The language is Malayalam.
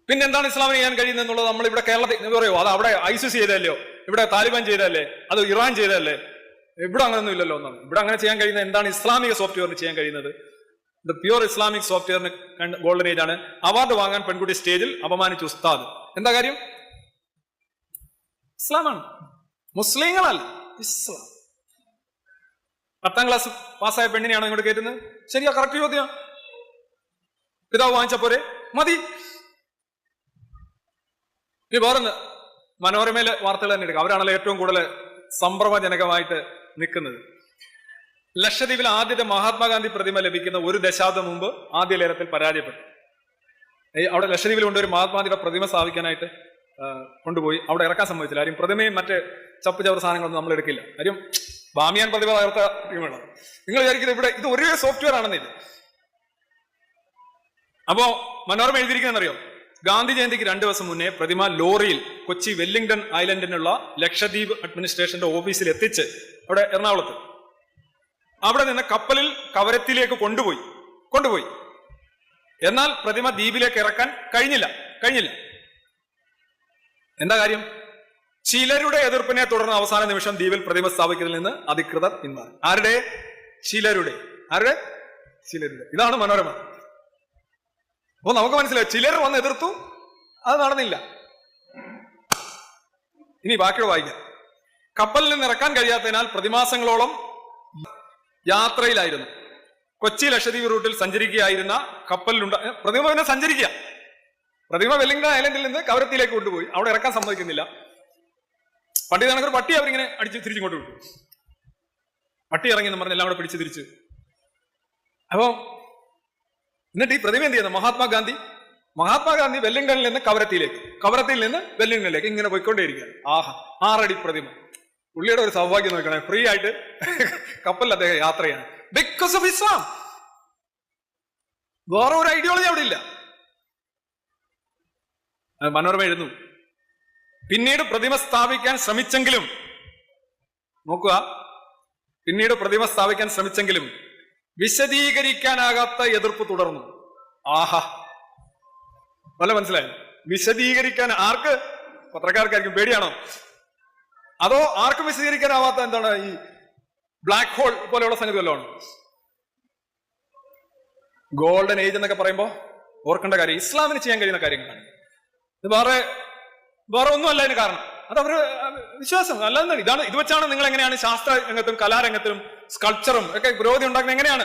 പിന്നെ എന്താണ് ഇസ്ലാമിന് ചെയ്യാൻ കഴിയുന്നത് എന്നുള്ളത് നമ്മൾ ഇവിടെ കേരളത്തിൽ പറയുമോ? അത് അവിടെ ഐസിസ് ചെയ്തല്ലോ, ഇവിടെ താലിബാൻ ചെയ്തല്ലേ, അത് ഇറാൻ ചെയ്തല്ലേ? ഇവിടെ അങ്ങനെയൊന്നും ഇല്ലല്ലോ ഒന്നാണ്. ഇവിടെ അങ്ങനെ ചെയ്യാൻ കഴിയുന്ന എന്താണ് ഇസ്ലാമിക സോഫ്റ്റ്വെയറിന് ചെയ്യാൻ കഴിയുന്നത്? ദ പ്യൂർ ഇസ്ലാമിക് സോഫ്റ്റ്വെയറിന് ഗോൾഡൻ ഏജ് ആണ്. അവാർഡ് വാങ്ങാൻ പെൺകുട്ടി സ്റ്റേജിൽ അപമാനിച്ചു ഉസ്താദ്. എന്താ കാര്യം? ഇസ്ലാമാണ്, മുസ്ലിങ്ങളല്ല, ഇസ്ലാം. 10ാം ക്ലാസ് പാസ്സായ പെണ്ണിനെയാണോ ഇങ്ങോട്ട് കയറ്റുന്നത്? ശരിയാ, കറക്റ്റ് ചോദ്യം. പിതാവ് വാങ്ങിച്ച പോരെ, മതി. ഇനി വേറൊന്ന്, മനോരമയിലെ വാർത്തകൾ തന്നെ എടുക്കുക. അവരാണല്ലോ ഏറ്റവും കൂടുതൽ സംഭ്രമജനകമായിട്ട് നിൽക്കുന്നത്. ലക്ഷദ്വീപിൽ ആദ്യത്തെ മഹാത്മാഗാന്ധി പ്രതിമ ലഭിക്കുന്ന 1 ദശാബ്ദം മുമ്പ് ആദ്യ ലേലത്തിൽ പരാജയപ്പെട്ടു. അവിടെ ലക്ഷദ്വീപിൽ കൊണ്ടൊരു മഹാത്മാഗാന്ധിയുടെ പ്രതിമ സ്ഥാപിക്കാനായിട്ട് കൊണ്ടുപോയി. അവിടെ ഇറക്കാൻ സമ്മതിച്ചില്ല. ആരും പ്രതിമയും മറ്റ് ചപ്പ് ചവർ സാധനങ്ങളൊന്നും നമ്മൾ എടുക്കില്ല. കാര്യം ബാമിയാൻ പ്രതിമ തകർത്ത ടീമാണ്. നിങ്ങൾ വിചാരിക്കുന്നത് ഇവിടെ ഇത് ഒരേ സോഫ്റ്റ്വെയർ ആണെന്നില്ല. അപ്പോ മനോരമ എഴുതിയിരിക്കുന്നറിയോ? ഗാന്ധി ജയന്തിക്ക് 2 ദിവസം മുന്നേ പ്രതിമ ലോറിയിൽ കൊച്ചി വെല്ലിംഗ്ടൺ ഐലൻഡിനുള്ള ലക്ഷദ്വീപ് അഡ്മിനിസ്ട്രേഷന്റെ ഓഫീസിൽ എത്തിച്ച്, അവിടെ എറണാകുളത്ത്, അവിടെ നിന്ന് കപ്പലിൽ കവരത്തിയിലേക്ക് കൊണ്ടുപോയി. എന്നാൽ പ്രതിമ ദ്വീപിലേക്ക് ഇറക്കാൻ കഴിഞ്ഞില്ല. എന്താ കാര്യം? ചിലരുടെ എതിർപ്പിനെ തുടർന്ന് അവസാന നിമിഷം ദ്വീപിൽ പ്രതിമ സ്ഥാപിക്കുന്നതിൽ നിന്ന് അധികൃതർ പിന്മാറി. ആരുടെ? ചിലരുടെ. ഇതാണ് മനോരമ. അപ്പൊ നമുക്ക് മനസ്സിലായി, ചിലർ വന്ന് എതിർത്തു, അത് നടന്നില്ല. ഇനി ബാക്കിയുള്ള വായിക്കാം. കപ്പലിൽ നിന്ന് ഇറക്കാൻ കഴിയാത്തതിനാൽ പ്രതിമാസങ്ങളോളം യാത്രയിലായിരുന്നു. കൊച്ചി ലക്ഷദ്വീപ് റൂട്ടിൽ സഞ്ചരിക്കുകയായിരുന്ന കപ്പലിലുണ്ട പ്രതിമ പിന്നെ സഞ്ചരിക്കുക. പ്രതിമ വെല്ലിംഗ്ടൺ ഐലൻഡിൽ നിന്ന് കവരത്തിയിലേക്ക് കൊണ്ടുപോയി. അവിടെ ഇറക്കാൻ സമ്മതിക്കുന്നില്ല. പട്ടി കണക്കൊരു പട്ടി അവരിങ്ങനെ അടിച്ച് തിരിച്ചിങ്ങോട്ട് വിട്ടു. പട്ടി ഇറങ്ങി എന്ന് പറഞ്ഞ് എല്ലാം കൂടെ പിടിച്ച് തിരിച്ചു. അപ്പോ എന്നിട്ട് ഈ പ്രതിമ എന്ത് ചെയ്യുന്നത്? മഹാത്മാഗാന്ധി വെല്ലിംഗ്ടണിൽ നിന്ന് കവരത്തിയിൽ നിന്ന് വെല്ലിംഗ്ടണിലേക്ക് ഇങ്ങനെ പോയിക്കൊണ്ടേയിരിക്കുക. 6 അടി പ്രതിമ. പുള്ളിയുടെ ഒരു സൗഭാഗ്യം നോക്കണേ, ഫ്രീ ആയിട്ട് കപ്പലിൽ അദ്ദേഹം യാത്രയാണ്. Because of Islam. വേറെ ഒരു ഐഡിയോളജി അവിടെ ഇല്ല. മനോരമ എഴുതുന്നു, പിന്നീട് പ്രതിമ സ്ഥാപിക്കാൻ ശ്രമിച്ചെങ്കിലും വിശദീകരിക്കാനാകാത്ത എതിർപ്പ് തുടർന്നു. നല്ല മനസ്സിലായി. വിശദീകരിക്കാൻ ആർക്ക്? പത്രക്കാർക്കായിരിക്കും. പേടിയാണോ? അതോ ആർക്കും വിശദീകരിക്കാനാവാത്ത എന്താണ് ഈ ബ്ലാക്ക് ഹോൾ പോലെയുള്ള സംഗതി വല്ലതാണ്? ഗോൾഡൻ ഏജ് എന്നൊക്കെ പറയുമ്പോൾ ഓർക്കേണ്ട കാര്യം ഇസ്ലാമിന് ചെയ്യാൻ കഴിയുന്ന കാര്യങ്ങളാണ്. ഇത് വേറെ ഒന്നുമല്ല അതിന് കാരണം. അത് അവര് വിശ്വാസം അല്ലാതെ ഇത് വെച്ചാണ് നിങ്ങൾ എങ്ങനെയാണ് ശാസ്ത്ര രംഗത്തും കലാരംഗത്തിലും സ്കൾപ്ചറും ഒക്കെ പുരോഗതി ഉണ്ടാക്കുന്നത്? എങ്ങനെയാണ്?